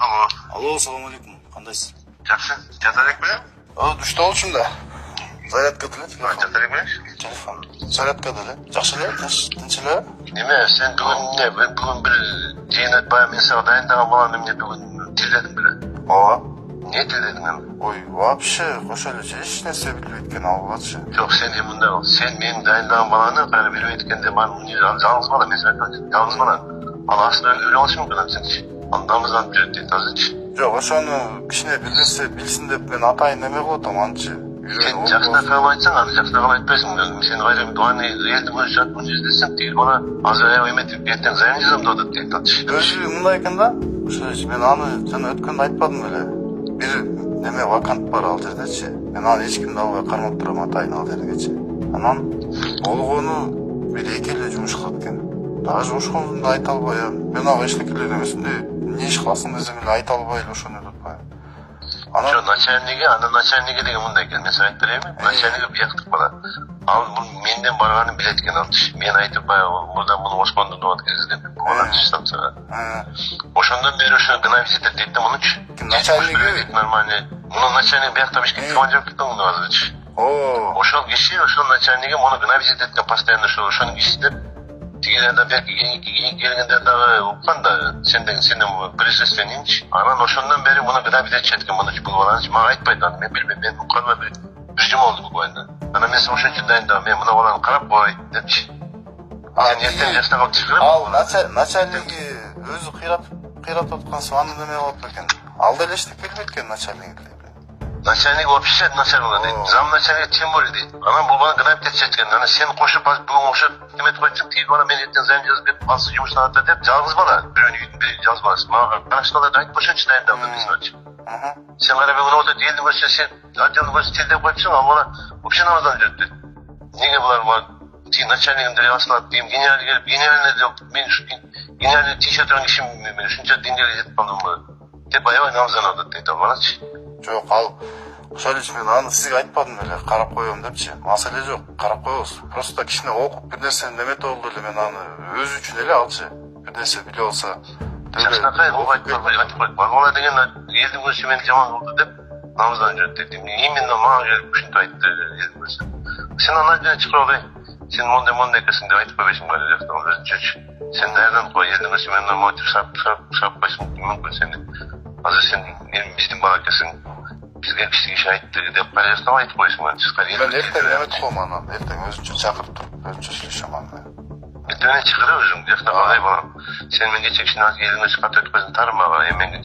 Алло. Алло, салам алейкум. Кандайсыз? Жақсы. Жатарек белем? Душта болчумун да. Зарядкада эле телефон. Жатарек белем? Телефон. Зарядкада эле. Жакшы эле, тынч эле. Неме, сен бүгүн бир жыйын өтпай мен сага дайындаган баланы эмне бүгүн тилдедиң беле? Ооба. Эмне тилдедиң эми? Ой, вообще кошо эле эч нерсе билбейт экен албачы. Жок, сен эми мындай кыл. Сен менин дайындаган баланы кайра билбейт экенде жалгыз бала, мен сага айтам, жалгыз бала. Ал астына өлүп алышы мүмкүн сенчи. Андамыздан жүрөт дейт азырчы. Жок, ошону кичине бир нерсе билсин деп мен атайын неме кылып атам анчы. Сен жакшына кабыл айтсаң, аны жакшына кабыл айтпайсың. Сен кайра дуаны элдин көзү жат издесең, тиги бала азыр эметип ертең зайын жазам деп атат дейт атчы. Өзү мындай экен да. Ошо мен аны жана өткөндө айтпадым беле. Бир неме вакант бар ал жердечи. Мен аны эч кимди албай кармап турам атайын ал жергечи. Анан болгону бир эки эле жумуш кылат экен. Даже ошону айта албайм. Мен ага эчтеке эле немесинде эмне иш кыласың десем эле айта албай эле ошону деп атпайм. Ошо начальниги деген мындай экен. Мен сага айтып берейинби? Начальниги бияктык бала. Ал менден барганын билет экен алчы. Мен айтып баягы мурда муну ошкондун деп аткыздым. Онан чыгсам. Ошондон бери ошо гына визит дейт да мунучу. Начальниги нормальный. Мунун начальниги биякта бишкекке командировка кеткен муну азырчы. Ошол киши, ошол начальниги муну гына визит эткен постоянно ошонун кишиси деп. Тигилерде белки келгенде дагы уккан да сенден присутствиеңчи. Анан ошондон бери муну гына визит эткен мунучу бул баланы мага айтпайт аны. Мен билбейм, мен укканыма бир жума болду буквально. Анан мен ошон үчүн дайындагам. Мен мына баланы карап коет депчи. Сен эртең жастан калып чыгып. Ал начальниги өзү кыйратып аткансың аны неме кылып экен. Ал деле эчтеке билбейт экен начальниги. Начальник вообще начальник дейт. Зам начальник тем более дейт. Анан бул баланы гына кетчеткен. Анан сен кошуп бүгүн ошо эметип койсоң, тиги бала мен эртең займ жазып берип алсы жумуштан атат деп жалгыз бала. Бирөөнүн үйдүн бири жалгыз баласы. Мага карашталарды айтып ошончу дайындап десиночу. Сен кара бүгүн отуруп элдин көзүнө сен отделдин көзүн тилдеп коюпсуң, ал бала вообще намаздан жүрөт дейт. Неге булар тиги начальнигимди асылат дейм, генералный келип, генеральный деп мен генеральный тийише турган киши мен ушунча деңгээлге жетип калдымбы деп аябай намаздан атат дейт ал балачы. Жок, ал ошол эле мен аны сизге айтпадым эле, карап коем депчи. Маселе жок, карап коебуз. Просто кичине окуп бир нерсени неметип болду эле мен аны өзү үчүн эле алчы. Бир нерсе биле болсо. Жакшынакай айтып койдум. Бала деген элдин көзү мени жаман кылды деп намаздан жүрөт дейт. Именно мага келип ушинтип айтты элдин көзү. Сен андан жана чыгып албай. Сен мондай экенсиң деп айтып койбойсуң беле жактан өзүнчөчү. Сен даярданып кой, элдин көзү менен мотив шап койсуң мүмкүн сени. Азыр сен биздин бала экенсиң. Бизге киши айтты деп кайрадан айтып койсуң мен. Мен эртең эметип коем аны. Эртең өзүнчө чакырып туруп, өзүнчө сүйлөшөм аны. Эртең чыгыр өзүң, жакта калай балам. Сен мен кече кишини элдин көзү ката өткөзүн тармага, мен